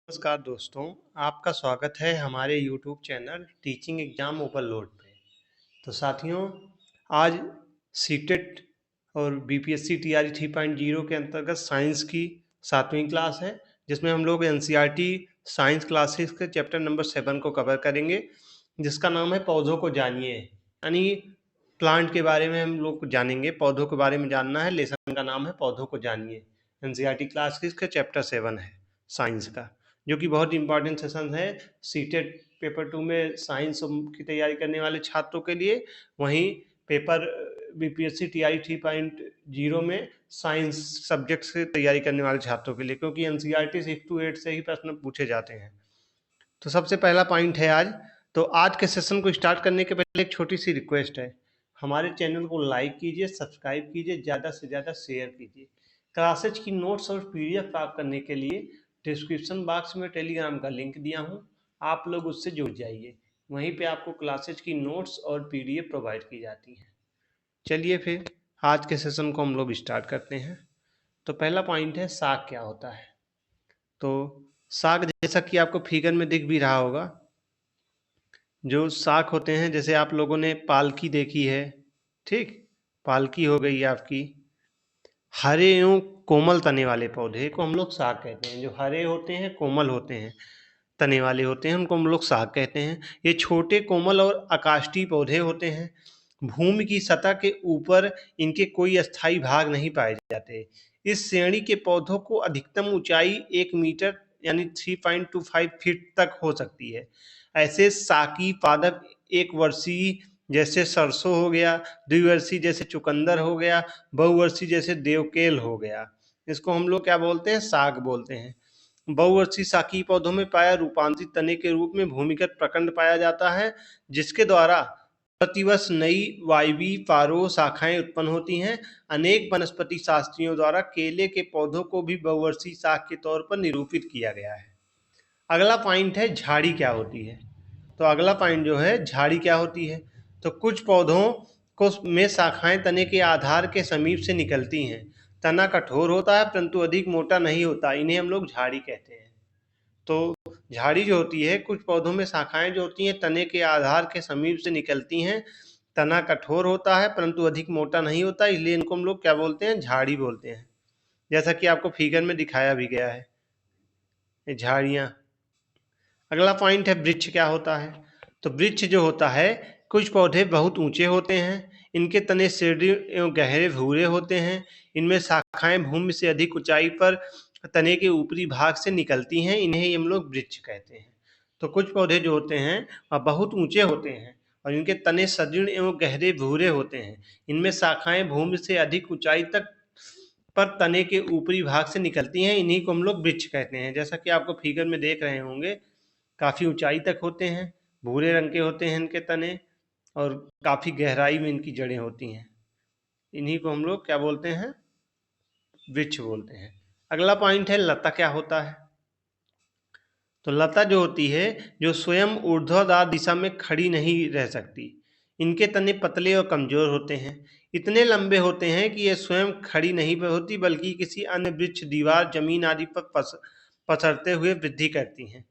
नमस्कार दोस्तों, आपका स्वागत है हमारे YouTube channel teaching exam overload पे। तो साथियों, आज सीटेट और बीपीएससी टीआरई 3.0 के अंतर्गत साइंस की 7वीं क्लास है, जिसमें हम लोग एनसीईआरटी साइंस क्लासेस के चैप्टर नंबर 7 को कवर करेंगे, जिसका नाम है पौधों को जानिए। यानी प्लांट के बारे में हम लोग जानेंगे, पौधों के बारे में जानना है। लेसन का नाम है पौधों को जानिए। एनसीईआरटी क्लास का चैप्टर 7 है साइंस का, जो कि बहुत इंपॉर्टेंट सेशन है सीटेट पेपर 2 में साइंस की तैयारी करने वाले छात्रों के लिए। वहीं पेपर बीपीएससी टीआई 3.0 में साइंस सब्जेक्ट से तैयारी करने वाले छात्रों के लिए, क्योंकि एनसीईआरटी 6 to 8 से ही प्रश्न पूछे जाते हैं। तो सबसे पहला पॉइंट है आज। तो आज के सेशन को स्टार्ट करने के पहले एक छोटी सी रिक्वेस्ट है, हमारे चैनल को लाइक कीजिए, सब्सक्राइब कीजिए, ज़्यादा से ज़्यादा शेयर कीजिए। क्लासेज की नोट्स और पीडीएफ प्राप्त करने के लिए डिस्क्रिप्शन बॉक्स में टेलीग्राम का लिंक दिया हूँ, आप लोग उससे जुड़ जाइए। वहीं पे आपको क्लासेज की नोट्स और पीडीएफ प्रोवाइड की जाती हैं। चलिए फिर आज के सेशन को हम लोग स्टार्ट करते हैं। तो पहला पॉइंट है साग क्या होता है। तो साग, जैसा कि आपको फिगर में दिख भी रहा होगा, जो साग होते हैं, जैसे आप लोगों ने पालकी देखी है, ठीक, पालकी हो गई आपकी। हरे एवं कोमल तने वाले पौधे को हम लोग साग कहते हैं। जो हरे होते हैं, कोमल होते हैं, तने वाले होते हैं, उनको हम लोग साग कहते हैं। ये छोटे, कोमल और अकाष्ठीय पौधे होते हैं। भूमि की सतह के ऊपर इनके कोई अस्थायी भाग नहीं पाए जाते। इस श्रेणी के पौधों को अधिकतम ऊंचाई 1 मीटर यानी 3.25 फीट तक हो सकती है। ऐसे साकी पादप एक वर्षीय जैसे सरसों हो गया, द्विवर्षीय जैसे चुकंदर हो गया, बहुवर्षीय जैसे देवकेल हो गया, इसको हम लोग क्या बोलते हैं, साग बोलते हैं। बहुवर्षीय साकी पौधों में पाया रूपांतरित तने के रूप में भूमिगत प्रकंड पाया जाता है, जिसके द्वारा प्रतिवर्ष नई वायवीय पारो शाखाएं उत्पन्न होती हैं। अनेक वनस्पति शास्त्रियों द्वारा केले के पौधों को भी बहुवर्षीय शाख के तौर पर निरूपित किया गया है। अगला पॉइंट है झाड़ी क्या होती है। तो अगला पॉइंट जो है, झाड़ी क्या होती है। तो कुछ पौधों को में शाखाएं तने के आधार के समीप से निकलती हैं। तना कठोर होता है परंतु अधिक मोटा नहीं होता, इन्हें हम लोग झाड़ी कहते हैं। तो झाड़ी जो होती है, कुछ पौधों में शाखाएं जो होती हैं तने के आधार के समीप से निकलती हैं। तना कठोर होता है परंतु अधिक मोटा नहीं होता, इसलिए इनको हम लोग क्या बोलते हैं, झाड़ी बोलते हैं। जैसा कि आपको फिगर में दिखाया भी गया है, ये झाड़ियाँ। अगला पॉइंट है वृक्ष क्या होता है। तो वृक्ष जो होता है, कुछ पौधे बहुत ऊंचे होते हैं, इनके तने सीढ़ी एवं गहरे भूरे होते हैं। इनमें शाखाएं भूमि से अधिक ऊंचाई पर तने के ऊपरी भाग से निकलती हैं, इन्हें हम लोग वृक्ष कहते हैं। तो कुछ पौधे जो होते हैं वह बहुत ऊंचे होते हैं और इनके तने सदृढ़ एवं गहरे भूरे होते हैं। इनमें शाखाएं भूमि से अधिक ऊंचाई तक पर तने के ऊपरी भाग से निकलती हैं, इन्हीं को हम लोग वृक्ष कहते हैं। जैसा कि आपको फिगर में देख रहे होंगे, काफ़ी ऊंचाई तक होते हैं, भूरे रंग के होते हैं इनके तने और काफ़ी गहराई में इनकी जड़ें होती हैं। इन्हीं को हम लोग क्या बोलते हैं, वृक्ष बोलते हैं। अगला पॉइंट है लता क्या होता है। तो लता जो होती है, जो स्वयं ऊर्ध्वाधर दिशा में खड़ी नहीं रह सकती। इनके तने पतले और कमजोर होते हैं, इतने लंबे होते हैं कि ये स्वयं खड़ी नहीं होती बल्कि किसी अन्य वृक्ष, दीवार, जमीन आदि पर पसरते हुए वृद्धि करती हैं।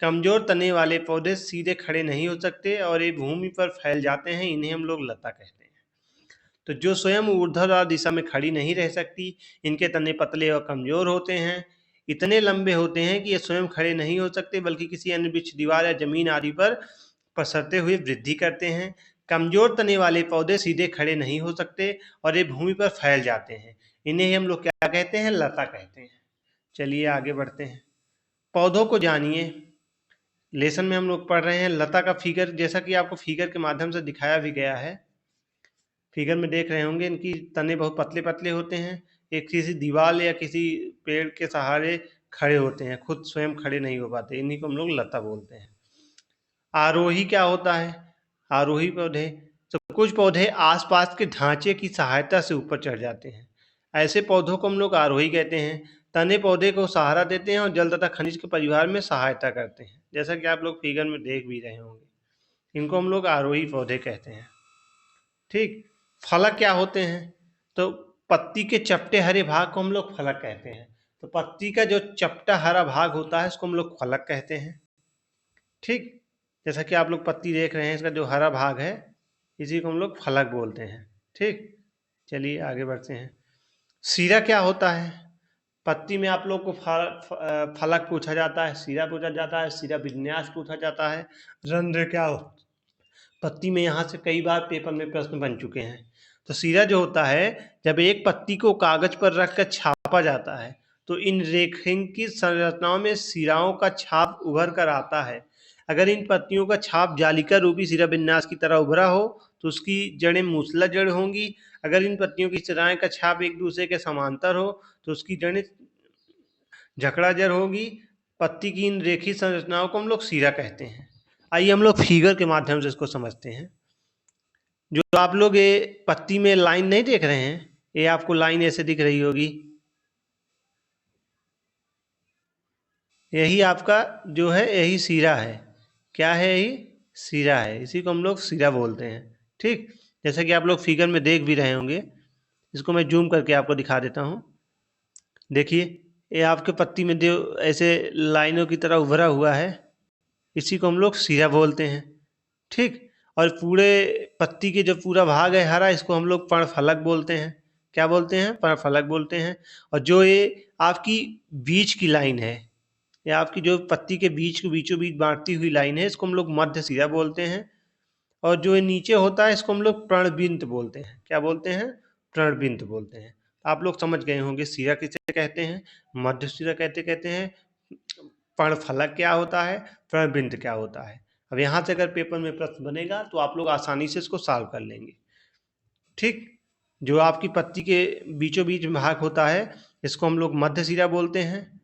कमजोर तने वाले पौधे सीधे खड़े नहीं हो सकते और ये भूमि पर फैल जाते हैं, इन्हें हम लोग लता कहते हैं। तो जो स्वयं ऊर्ध्वाधर दिशा में खड़ी नहीं रह सकती, इनके तने पतले और कमजोर होते हैं, इतने लंबे होते हैं कि ये स्वयं खड़े नहीं हो सकते बल्कि किसी अन्य वृक्ष, दीवार या जमीन आदि पर पसरते हुए वृद्धि करते हैं। कमजोर तने वाले पौधे सीधे खड़े नहीं हो सकते और ये भूमि पर फैल जाते हैं, इन्हें हम लोग क्या कहते हैं, लता कहते हैं। चलिए आगे बढ़ते हैं। पौधों को जानिए लेसन में हम लोग पढ़ रहे हैं लता का फिगर, जैसा कि आपको फिगर के माध्यम से दिखाया भी गया है। फिगर में देख रहे होंगे, इनकी तने बहुत पतले पतले होते हैं, एक किसी दीवार या किसी पेड़ के सहारे खड़े होते हैं, खुद स्वयं खड़े नहीं हो पाते, इन्हीं को हम लोग लता बोलते हैं। आरोही क्या होता है। आरोही पौधे, तो कुछ पौधे आसपास के ढांचे की सहायता से ऊपर चढ़ जाते हैं, ऐसे पौधों को हम लोग आरोही कहते हैं। तने पौधे को सहारा देते हैं और जल तथा खनिज के परिवार में सहायता करते हैं, जैसा कि आप लोग फिगर में देख भी रहे होंगे। इनको हम लोग आरोही पौधे कहते हैं। ठीक। फलक क्या होते हैं। तो पत्ती के चपटे हरे भाग को हम लोग फलक कहते हैं। तो पत्ती का जो चपटा हरा भाग होता है इसको हम लोग फलक कहते हैं। ठीक, जैसा कि आप लोग पत्ती देख रहे हैं, इसका जो हरा भाग है इसी को हम लोग फलक बोलते हैं। ठीक, चलिए आगे बढ़ते हैं। सीरा क्या होता है? पत्ती में आप लोग को फलक पूछा जाता है, सीरा पूछा जाता है, सीरा विन्यास पूछा जाता है। रंध्र क्या हो? पत्ती में यहाँ से कई बार पेपर में प्रश्न बन चुके हैं। तो सीरा जो होता है, जब एक पत्ती को कागज पर रखकर छापा जाता है तो इन रेखिंकित संरचनाओं में सिराओं का छाप उभर कर आता है। अगर इन पत्तियों का छाप जालिका रूपी सिरा विन्यास की तरह उभरा हो तो उसकी जड़ें मूसला जड़ होंगी। अगर इन पत्तियों की सिराएं का छाप एक दूसरे के समांतर हो तो उसकी जड़ें झकड़ा जड़ होगी। पत्ती की इन रेखी संरचनाओं को हम लोग सीरा कहते हैं। आइए हम लोग फिगर के माध्यम से इसको समझते हैं। जो आप लोग ये पत्ती में लाइन नहीं देख रहे हैं, ये आपको लाइन ऐसे दिख रही होगी, यही आपका जो है यही सीरा है। क्या है? यही सीरा है, इसी को हम लोग सीरा बोलते हैं। ठीक, जैसा कि आप लोग फिगर में देख भी रहे होंगे, इसको मैं जूम करके आपको दिखा देता हूँ। देखिए, ये आपके पत्ती में जो ऐसे लाइनों की तरह उभरा हुआ है, इसी को हम लोग सीरा बोलते हैं। ठीक, और पूरे पत्ती के जो पूरा भाग है हरा, इसको हम लोग पर्णफलक बोलते हैं। क्या बोलते हैं? पर्णफलक बोलते हैं। और जो ये आपकी बीच की लाइन है, या आपकी जो पत्ती के बीच को बीचों बीच बांटती हुई लाइन है, इसको हम लोग मध्य सिरा बोलते हैं। और जो ये नीचे होता है इसको हम लोग प्रणबिंद बोलते हैं। क्या बोलते हैं? प्रणबिंद बोलते हैं। आप लोग समझ गए होंगे सिरा किसे कहते हैं, मध्य सिरा कहते हैं, पर्णफलक क्या होता है, प्रणबिंद क्या होता है। अब यहाँ से अगर पेपर में प्रश्न बनेगा तो आप लोग आसानी से इसको सॉल्व कर लेंगे। ठीक, जो आपकी पत्ती के बीचों बीच भाग होता है इसको हम लोग मध्य सिरा बोलते हैं।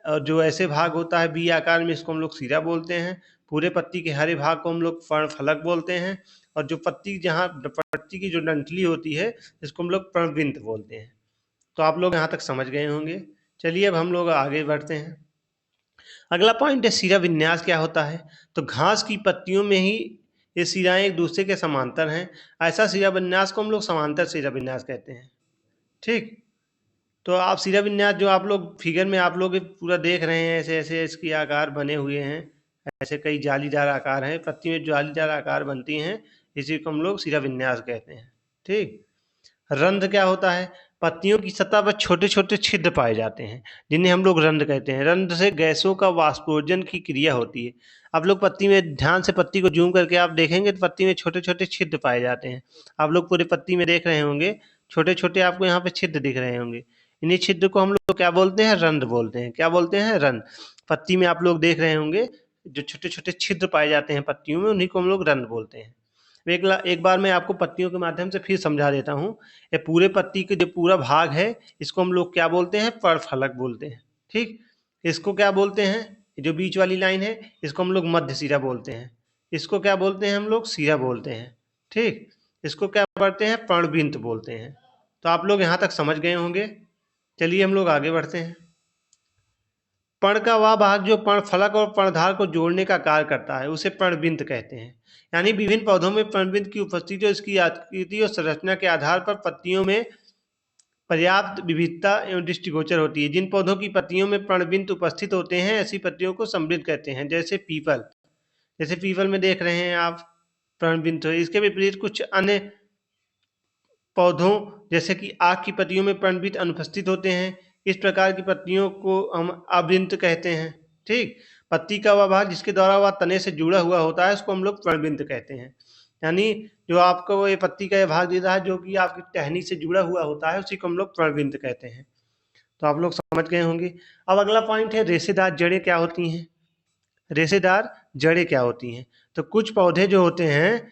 और जो ऐसे भाग होता है बी आकार में, इसको हम लोग सिरा बोलते हैं। पूरे पत्ती के हरे भाग को हम लोग पर्णफलक बोलते हैं। और जो पत्ती की जो डंठली होती है इसको हम लोग पर्णबिंद बोलते हैं। तो आप लोग यहाँ तक समझ गए होंगे। चलिए अब हम लोग आगे बढ़ते हैं। अगला पॉइंट है सिरा विन्यास क्या होता है। तो घास की पत्तियों में ही ये सिराएं एक दूसरे के समांतर हैं, ऐसा सिरा विन्यास को हम लोग समांतर सिरा विन्यास कहते हैं। ठीक, तो आप सिरा विन्यास जो आप लोग फिगर में आप लोग पूरा देख रहे हैं, ऐसे ऐसे इसके आकार बने हुए हैं, ऐसे कई जालीदार आकार हैं, पत्ती में जालीदार आकार बनती हैं, इसी को हम लोग सिरा विन्यास कहते हैं। ठीक, रंध्र क्या होता है। पत्तियों की सतह पर छोटे छोटे छिद्र पाए जाते हैं जिन्हें हम लोग रंध्र कहते हैं। रंध्र से गैसों का वाष्पोर्जन की क्रिया होती है। आप लोग पत्ती में ध्यान से पत्ती को जूम करके आप देखेंगे तो पत्ती में छोटे छोटे छिद्र पाए जाते हैं। आप लोग पूरे पत्ती में देख रहे होंगे, छोटे छोटे आपको यहाँ पे छिद्र दिख रहे होंगे। इन्हीं छिद्र को हम लोग क्या बोलते हैं? रंध्र बोलते हैं। क्या बोलते हैं? रंध्र। पत्ती में आप लोग देख रहे होंगे जो छोटे छोटे छिद्र पाए जाते हैं पत्तियों में, उन्हीं को हम लोग रंध्र बोलते हैं। एक बार मैं आपको पत्तियों के माध्यम से फिर समझा देता हूँ। ये पूरे पत्ती के जो पूरा भाग है इसको हम लोग क्या बोलते हैं? पर्णफलक बोलते हैं। ठीक, इसको क्या बोलते हैं? जो बीच वाली लाइन है इसको हम लोग मध्य सिरा बोलते हैं। इसको क्या बोलते हैं? हम लोग सिरा बोलते हैं। ठीक, इसको क्या बोलते हैं? पर्णबिंद बोलते हैं। तो आप लोग यहाँ तक समझ गए होंगे। चलिए हम लोग आगे बढ़ते हैं। पर्ण का वह भाग जो पर्णफलक और पर्णधार को जोड़ने का कार्य करता है उसे पर्णबिंद कहते हैं। यानी विभिन्न पौधों में पर्णबिंद की उपस्थिति और इसकी आकृति और संरचना के आधार पर पत्तियों में पर्याप्त विविधता एवं दृष्टिगोचर होती है। जिन पौधों की पत्तियों में पर्णबिंद उपस्थित होते हैं ऐसी पत्तियों को समृद्ध कहते हैं। जैसे पीपल, जैसे पीपल में देख रहे हैं आप पर्णबिंद। तो इसके विपरीत कुछ अन्य पौधों जैसे कि आक की पत्तियों में पर्णबिंद अनुपस्थित होते हैं। इस प्रकार की पत्तियों को हम अवृंत कहते हैं। ठीक, पत्ती का वह भाग जिसके द्वारा वह तने से जुड़ा हुआ होता है उसको हम लोग पर्णबिंद कहते हैं। यानी जो आपको वो ये पत्ती का ये भाग देता है जो कि आपकी टहनी से जुड़ा हुआ होता है उसी को हम लोग पर्णबिंद कहते हैं। तो आप लोग समझ गए होंगे। अब अगला पॉइंट है रेशेदार जड़ें क्या होती हैं। रेशेदार जड़ें क्या होती हैं। तो कुछ पौधे जो होते हैं,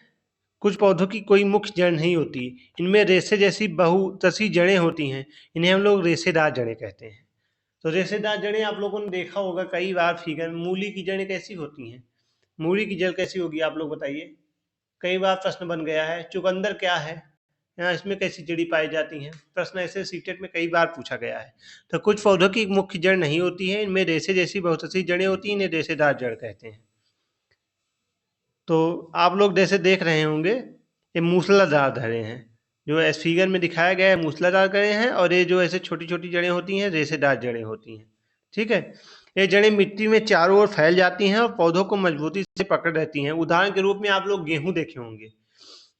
कुछ पौधों की कोई मुख्य जड़ नहीं होती, इनमें रेशे जैसी बहुतसी जड़ें होती हैं, इन्हें हम लोग रेशेदार जड़ें कहते हैं। तो रेशेदार जड़ें आप लोगों ने देखा होगा कई बार फिगर। मूली की जड़ें कैसी होती हैं? मूली की जड़ कैसी होगी आप लोग बताइए। कई बार प्रश्न बन गया है। चुकंदर क्या है, यहाँ इसमें कैसी जड़ी पाई जाती हैं? प्रश्न ऐसे सीटेट में कई बार पूछा गया है। तो कुछ पौधों की मुख्य जड़ नहीं होती है, इनमें रेशे जैसी बहुतसी जड़ें होती हैं, इन्हें रेशेदार जड़ कहते हैं। तो आप लोग जैसे देख रहे होंगे ये मूसलाधार धरे हैं। जो इस फिगर में दिखाया गया है मूसलाधार जड़ें हैं, और ये जो ऐसे छोटी छोटी जड़ें होती हैं रेशेदार जड़ें होती हैं। ठीक है, ये जड़ें मिट्टी में चारों ओर फैल जाती हैं और पौधों को मजबूती से पकड़ रहती हैं। उदाहरण के रूप में आप लोग गेहूं देखे होंगे,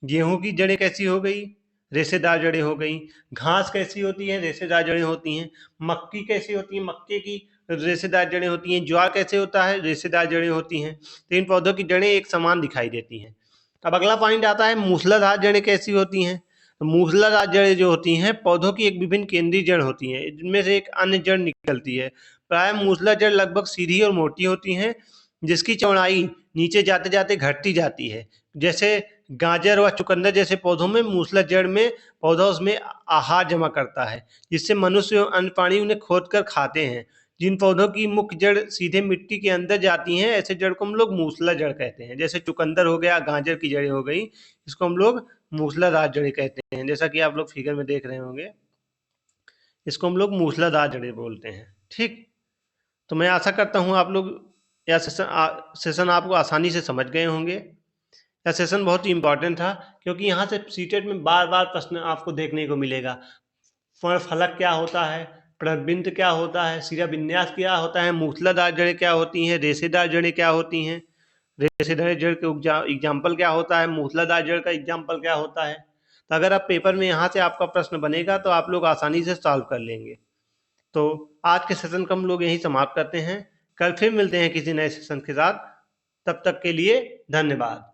गेहूं की जड़ें कैसी हो गई, रेशेदार जड़ें हो गई। घास कैसी होती है, रेशेदार जड़ें होती हैं। मक्की कैसी होती है, मक्के की रेशेदार जड़ें होती हैं। ज्वार कैसे होता है, रेशेदार जड़ें होती हैं। तो इन पौधों की जड़ें एक समान दिखाई देती हैं। अब अगला पॉइंट आता है मूसलाधार जड़ें कैसी होती हैं। तो मूसलाधार जड़ें जो होती हैं पौधों की एक विभिन्न केंद्रीय जड़ होती हैं, इनमें से एक अन्य जड़ निकलती है। प्राय मूसला जड़ लगभग सीधी और मोटी होती हैं, जिसकी चौड़ाई नीचे जाते जाते घटती जाती है। जैसे गाजर व चुकंदर जैसे पौधों में मूसला जड़ में पौधा उसमें आहार जमा करता है, जिससे मनुष्य और अन्य प्राणी उन्हें खोद कर खाते हैं। जिन पौधों की मुख्य जड़ सीधे मिट्टी के अंदर जाती हैं, ऐसे जड़ को हम लोग मूसला जड़ कहते हैं। जैसे चुकंदर हो गया, गाजर की जड़ें हो गई, इसको हम लोग मूसलाधार जड़ें कहते हैं। जैसा कि आप लोग फिगर में देख रहे होंगे, इसको हम लोग मूसलाधार जड़ें बोलते हैं। ठीक, तो मैं आशा करता हूँ आप लोग यह सेशन आपको आसानी से समझ गए होंगे। यह सेशन बहुत ही इंपॉर्टेंट था, क्योंकि यहाँ से सीटेट में बार बार प्रश्न आपको देखने को मिलेगा। फलक क्या होता है, प्रबिंद क्या होता है, सिरा विन्यास क्या होता है, मूसलाधार जड़ें क्या होती हैं, रेशेदार जड़ें क्या होती हैं, रेशेदार जड़ के एग्जाम्पल क्या होता है, मूसलाधार जड़ का एग्जाम्पल क्या होता है। तो अगर आप पेपर में यहाँ से आपका प्रश्न बनेगा तो आप लोग आसानी से सॉल्व कर लेंगे। तो आज के सेशन को हम लोग यहीं समाप्त करते हैं। कल फिर मिलते हैं किसी नए सेशन के साथ। तब तक के लिए धन्यवाद।